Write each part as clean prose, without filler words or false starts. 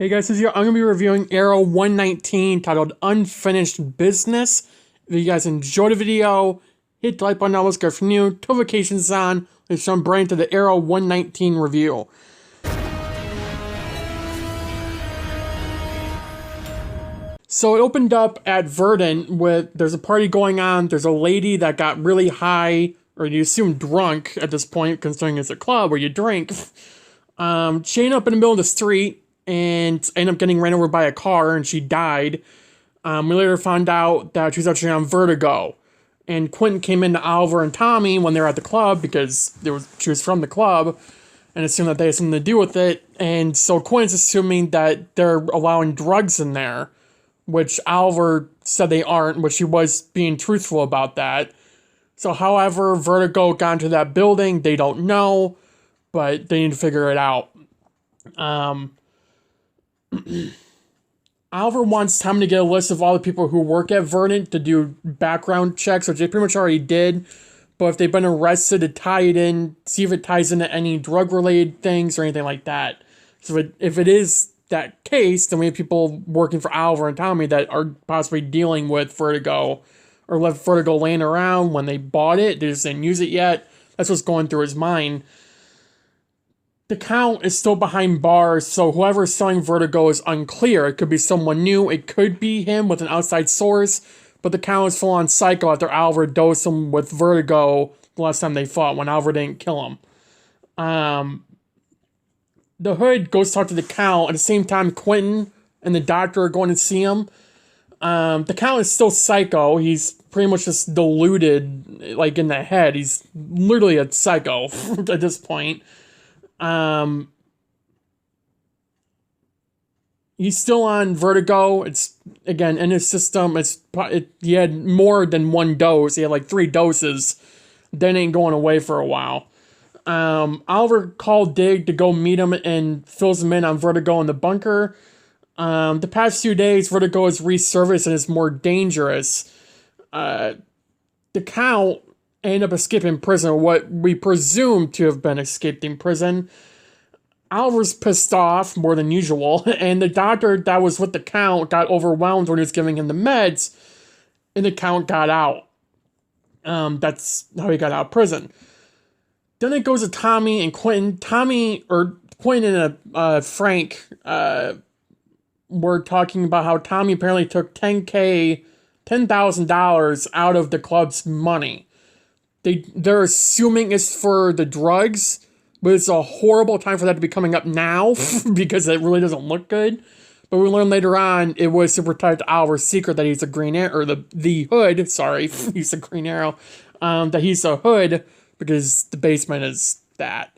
Hey guys, this is I'm going to be reviewing Arrow 119 titled Unfinished Business. If you guys enjoyed the video, hit the like button down, let's go for new, notifications on, let's jump right into the Arrow 119 review. So it opened up at Verdant with, there's a party going on, there's a lady that got really high, or you assume drunk at this point, considering it's a club where you drink. She ended up in the middle of the street, and ended up getting ran over by a car, and she died. We later found out that she was actually on Vertigo. And Quentin came into Oliver and Tommy when they were at the club, because she was from the club, and assumed that they had something to do with it. And so Quentin's assuming that they're allowing drugs in there, which Oliver said they aren't, but she was being truthful about that. So however Vertigo got into that building, they don't know, but they need to figure it out. Oliver wants Tommy to get a list of all the people who work at Verdant to do background checks, which they pretty much already did. But if they've been arrested, to tie it in, see if it ties into any drug-related things or anything like that. So if it is that case, then we have people working for Oliver and Tommy that are possibly dealing with Vertigo, or left Vertigo laying around when they bought it. They just didn't use it yet. That's what's going through his mind. The Count is still behind bars, so whoever's selling Vertigo is unclear. It could be someone new, it could be him with an outside source, but the Count is full on psycho after Oliver dosed him with Vertigo the last time they fought, when Oliver didn't kill him. The Hood goes to talk to the Count. At the same time, Quentin and the doctor are going to see him. The Count is still psycho. He's pretty much just deluded, like, in the head. He's literally a psycho at this point. He's still on Vertigo. It's, again, in his system, he had more than one dose. He had like 3 doses. Then ain't going away for a while. Oliver called Dig to go meet him and fills him in on Vertigo in the bunker. The past few days, Vertigo has resurfaced and is more dangerous. The Count ended up escaping prison, or what we presume to have been escaping prison. Oliver's pissed off more than usual, and the doctor that was with the Count got overwhelmed when he was giving him the meds, and the Count got out. That's how he got out of prison. Then it goes to Tommy and Quentin. Quentin and Frank were talking about how Tommy apparently took $10,000 out of the club's money. They're assuming it's for the drugs, but it's a horrible time for that to be coming up now because it really doesn't look good. But we learn later on it was to protect Oliver's secret that he's a Green Arrow, or the Hood. Sorry, he's a Green Arrow. That he's a Hood because the basement is that.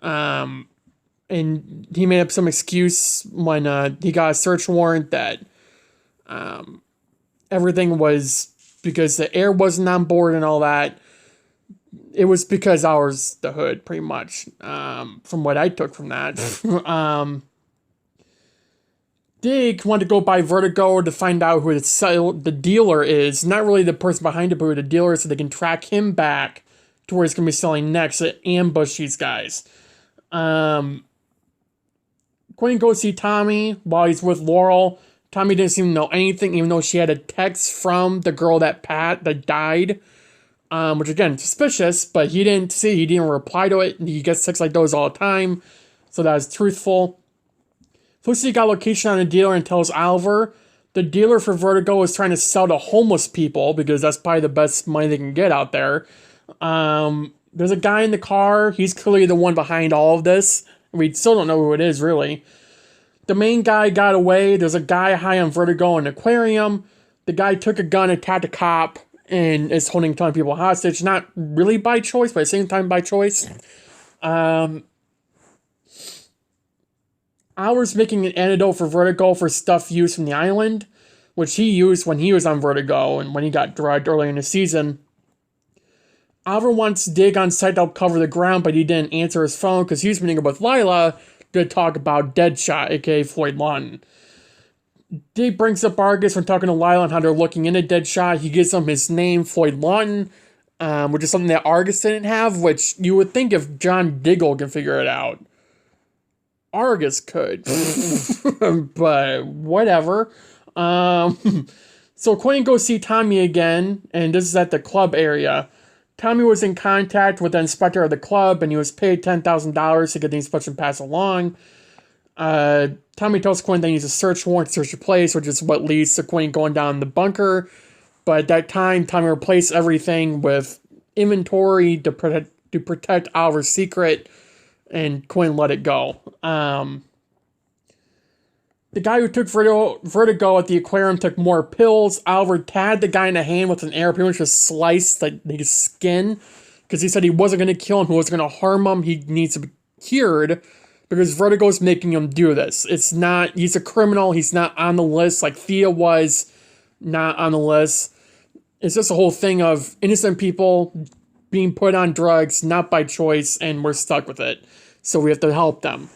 And he made up some excuse when he got a search warrant that everything was because the air wasn't on board and all that. It was because ours the Hood, pretty much, from what I took from that. Dig wanted to go by Vertigo to find out who the dealer is. Not really the person behind it, but who the dealer is, so they can track him back to where he's going to be selling next to ambush these guys. Quentin goes see Tommy while he's with Laurel. Tommy didn't seem to know anything, even though she had a text from the girl that died. Which, again, suspicious, but he didn't reply to it. He gets texts like those all the time, so that is truthful. Felicity got a location on the dealer and tells Oliver the dealer for Vertigo is trying to sell to homeless people, because that's probably the best money they can get out there. There's a guy in the car. He's clearly the one behind all of this. We still don't know who it is, really. The main guy got away. There's a guy high on Vertigo in an aquarium. The guy took a gun, attacked a cop, and is holding a ton of people hostage. Not really by choice, but at the same time by choice. Oliver's making an antidote for Vertigo for stuff used from the island, which he used when he was on Vertigo and when he got drugged earlier in the season. Oliver wants Dig on site to help cover the ground, but he didn't answer his phone because he was meeting up with Lila to talk about Deadshot, aka Floyd Lawton. Dig brings up Argus when talking to Lila on how they're looking into Deadshot. He gives him his name, Floyd Lawton, which is something that Argus didn't have, which you would think if John Diggle can figure it out. Argus could. But whatever. So Quinn goes see Tommy again, and this is at the club area. Tommy was in contact with the inspector of the club, and he was paid $10,000 to get the inspection passed along. Tommy tells Quinn that he needs a search warrant to search the place, which is what leads to Quinn going down the bunker. But at that time, Tommy replaced everything with inventory to protect Oliver's secret, and Quinn let it go. The guy who took Vertigo at the aquarium took more pills. Oliver tagged the guy in the hand with an arrow, pretty much just sliced his skin, because he said he wasn't going to kill him, he wasn't going to harm him, he needs to be cured, because Vertigo's making him do this. It's not, he's a criminal, he's not on the list, like Thea was not on the list. It's just a whole thing of innocent people being put on drugs, not by choice, and we're stuck with it. So we have to help them.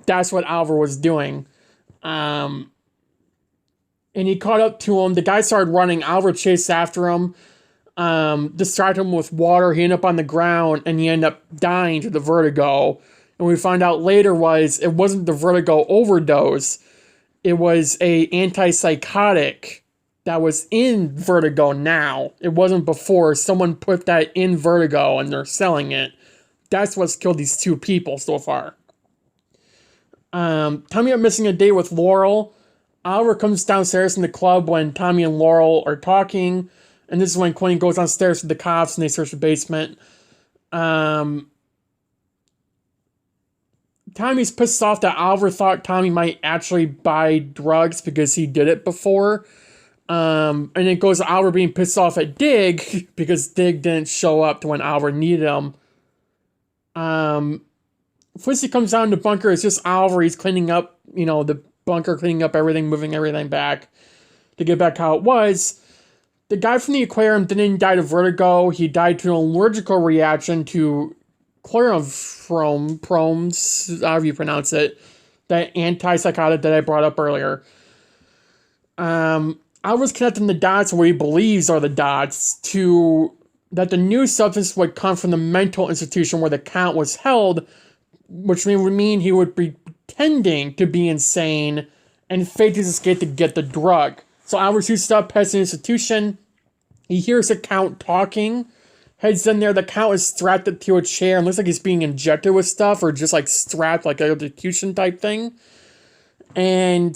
That's what Oliver was doing. And he caught up to him. The guy started running. Oliver chased after him, distracted him with water. He ended up on the ground, and he ended up dying to the vertigo. And we found out later it wasn't the vertigo overdose. It was a antipsychotic that was in Vertigo now. It wasn't before. Someone put that in Vertigo, and they're selling it. That's what's killed these two people so far. Tommy are missing a date with Laurel. Oliver comes downstairs in the club when Tommy and Laurel are talking, and this is when Quinn goes downstairs with the cops and they search the basement. Tommy's pissed off that Oliver thought Tommy might actually buy drugs because he did it before. And it goes to Oliver being pissed off at Dig because Dig didn't show up to when Oliver needed him. Flissy comes down to the bunker. It's just Oliver. He's cleaning up, the bunker, cleaning up everything, moving everything back to get back how it was. The guy from the aquarium didn't die to vertigo. He died to an allergical reaction to chloroforms, however you pronounce it, that antipsychotic that I brought up earlier. Oliver's connecting the dots, what he believes are the dots, to that the new substance would come from the mental institution where the Count was held, which would mean he would be pretending to be insane and fake his escape to get the drug. So Oliver shoots up, heads to the institution. He hears the Count talking, heads in there. The Count is strapped to a chair and looks like he's being injected with stuff, or just like strapped like an electrocution type thing. And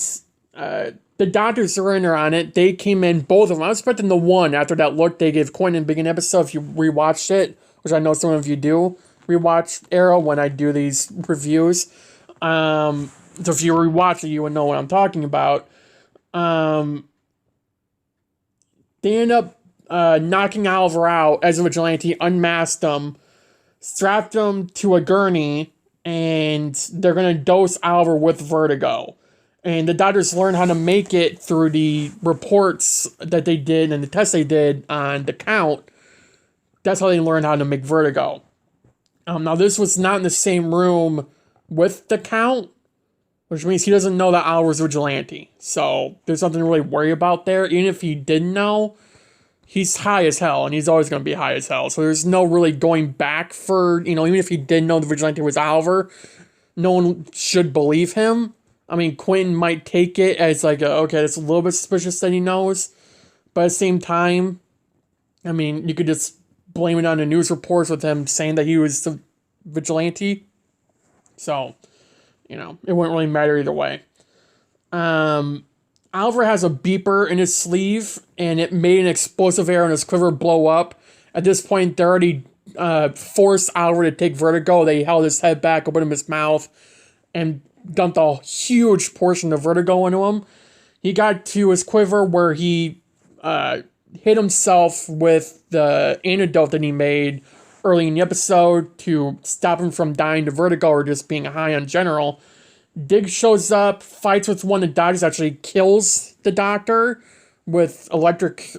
the doctors are in there on it. They came in, both of them. I was expecting the one after that look they gave Quinn in the beginning episode, if you rewatched it, which I know some of you do. Rewatch Arrow when I do these reviews. So if you rewatch it, you would know what I'm talking about. They end up knocking Oliver out as a vigilante, unmasked him, strapped him to a gurney, and they're going to dose Oliver with vertigo. And the doctors learn how to make it through the reports that they did and the tests they did on the Count. That's how they learned how to make vertigo. Now, this was not in the same room with the Count, which means he doesn't know that Oliver's a vigilante. So there's nothing to really worry about there. Even if he didn't know, he's high as hell, and he's always going to be high as hell. So there's no really going back for, even if he didn't know the vigilante was Oliver, no one should believe him. I mean, Quentin might take it as like, okay, it's a little bit suspicious that he knows. But at the same time, I mean, you could just blame it on the news reports with him saying that he was the vigilante. So, it wouldn't really matter either way. Oliver has a beeper in his sleeve, and it made an explosive arrow in his quiver blow up. At this point, they already forced Oliver to take vertigo. They held his head back, opened his mouth, and dumped a huge portion of vertigo into him. He got to his quiver where he hit himself with the antidote that he made early in the episode to stop him from dying to vertigo or just being high in general. Dig shows up, fights with one of the doctors, actually kills the doctor with electric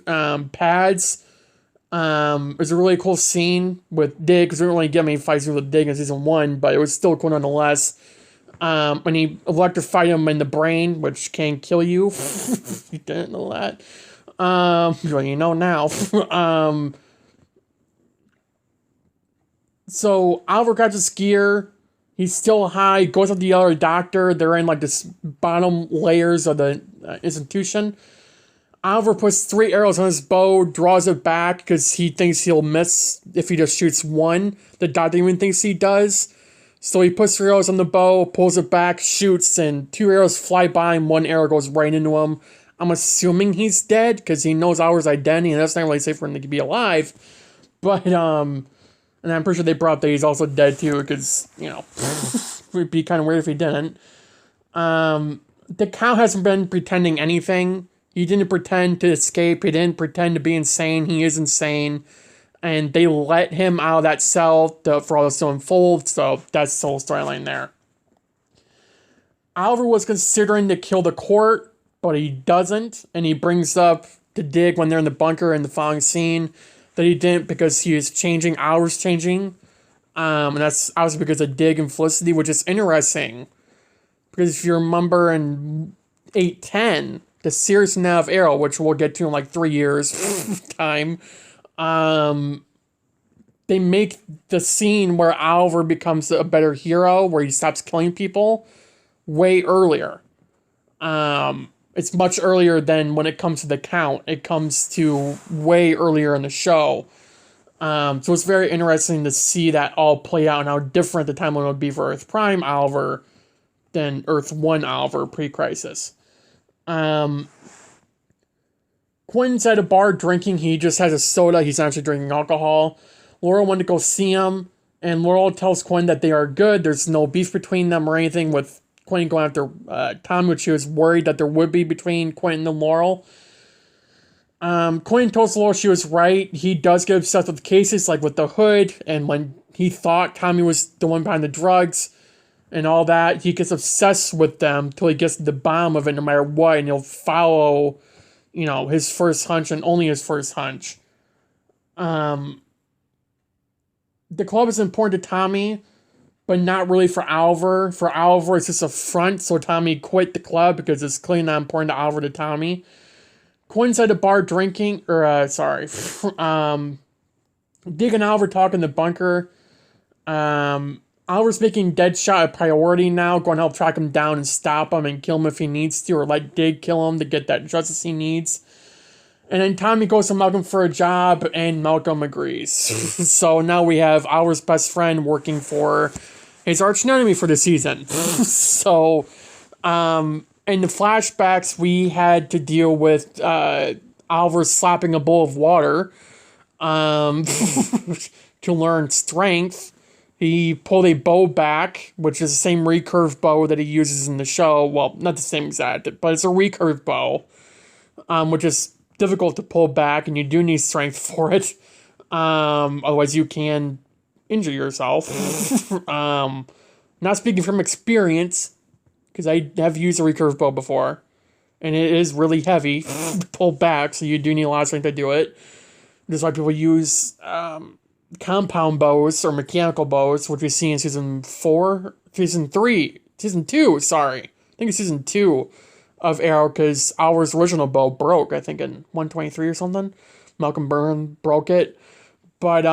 pads. It was a really cool scene with Dig, because we didn't really get many fights with Dig in season 1, but it was still cool nonetheless. When he electrified him in the brain, which can kill you. You didn't know that. Well, you know now. So Oliver got his gear. He's still high, goes up to the other doctor. They're in like this bottom layers of the institution. Oliver puts 3 arrows on his bow, draws it back because he thinks he'll miss if he just shoots one. The doctor even thinks he does. So he puts 3 arrows on the bow, pulls it back, shoots, and 2 arrows fly by and 1 arrow goes right into him. I'm assuming he's dead because he knows Oliver's identity and that's not really safe for him to be alive. But, and I'm pretty sure they brought that he's also dead too because, it would be kind of weird if he didn't. The Count hasn't been pretending anything. He didn't pretend to escape. He didn't pretend to be insane. He is insane. And they let him out of that cell for all this to unfold. So that's the whole storyline there. Oliver was considering to kill the court, but he doesn't. And he brings up to Dig when they're in the bunker in the following scene that he didn't because he is changing. Oliver's changing. And that's obviously because of Dig and Felicity, which is interesting. Because if you remember in 810... the series Nav Arrow, which we'll get to in like 3 years time, they make the scene where Oliver becomes a better hero, where he stops killing people, way earlier. It's much earlier than when it comes to the Count. It comes to way earlier in the show. So it's very interesting to see that all play out and how different the timeline would be for Earth Prime Oliver than Earth 1 Oliver pre-Crisis. Quinn's at a bar drinking. He just has a soda. He's not actually drinking alcohol. Laurel went to go see him, and Laurel tells Quinn that they are good. There's no beef between them or anything, with Quinn going after Tom, which she was worried that there would be between Quinn and Laurel. Quinn tells Laurel she was right. He does get obsessed with cases, like with the Hood, and when he thought Tommy was the one behind the drugs and all that, he gets obsessed with them till he gets to the bottom of it no matter what, and he'll follow, his first hunch and only his first hunch. The club is important to Tommy, but not really for Oliver. For Oliver, it's just a front, so Tommy quit the club because it's clearly not important to Oliver to Tommy. Quinn's at a bar drinking, Dig and Oliver talk in the bunker. Oliver's making Deadshot a priority now, going to help track him down and stop him and kill him if he needs to, or let Dig kill him to get that justice he needs. And then Tommy goes to Malcolm for a job, and Malcolm agrees. So now we have Oliver's best friend working for his arch enemy for the season. So, in the flashbacks, we had to deal with Oliver slapping a bowl of water to learn strength. He pulled a bow back, which is the same recurve bow that he uses in the show. Well, not the same exact, but it's a recurve bow, which is difficult to pull back, and you do need strength for it. Otherwise, you can injure yourself. Not speaking from experience, because I have used a recurve bow before, and it is really heavy to pull back, so you do need a lot of strength to do it. That's why people use compound bows or mechanical bows, which we see in season 2, sorry. I think it's season 2 of Arrow, because Oliver's original bow broke, I think in 123 or something. Malcolm Byrne broke it. But,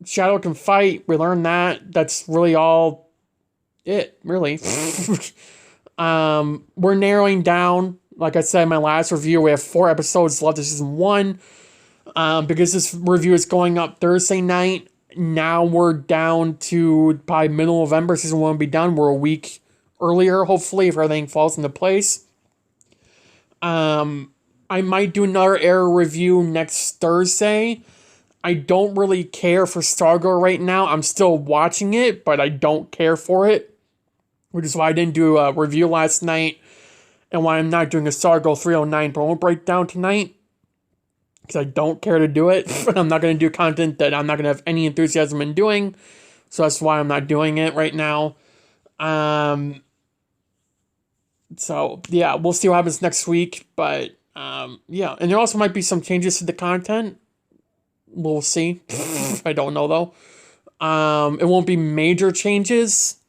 Shadow can fight. We learned that. That's really all it, really. We're narrowing down. Like I said in my last review, we have 4 episodes left of season 1. Because this review is going up Thursday night, now we're down to probably middle of November. Season 1 will be done. We're a week earlier, hopefully, if everything falls into place. I might do another Arrow review next Thursday. I don't really care for Stargirl right now. I'm still watching it, but I don't care for it, which is why I didn't do a review last night, and why I'm not doing a Stargirl 309 promo breakdown tonight. Because I don't care to do it. I'm not going to do content that I'm not going to have any enthusiasm in doing. So that's why I'm not doing it right now. So, yeah, we'll see what happens next week. But, yeah. And there also might be some changes to the content. We'll see. I don't know, though. It won't be major changes.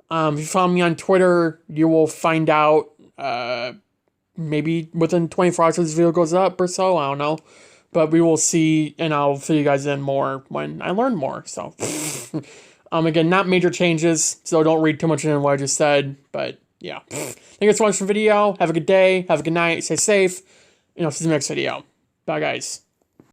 If you follow me on Twitter, you will find out... maybe within 24 hours this video goes up or so. I don't know. But we will see, and I'll fill you guys in more when I learn more. So, again, not major changes, so don't read too much into what I just said. But yeah, thank you guys for watching the video. Have a good day. Have a good night. Stay safe. And I'll see you in the next video. Bye, guys.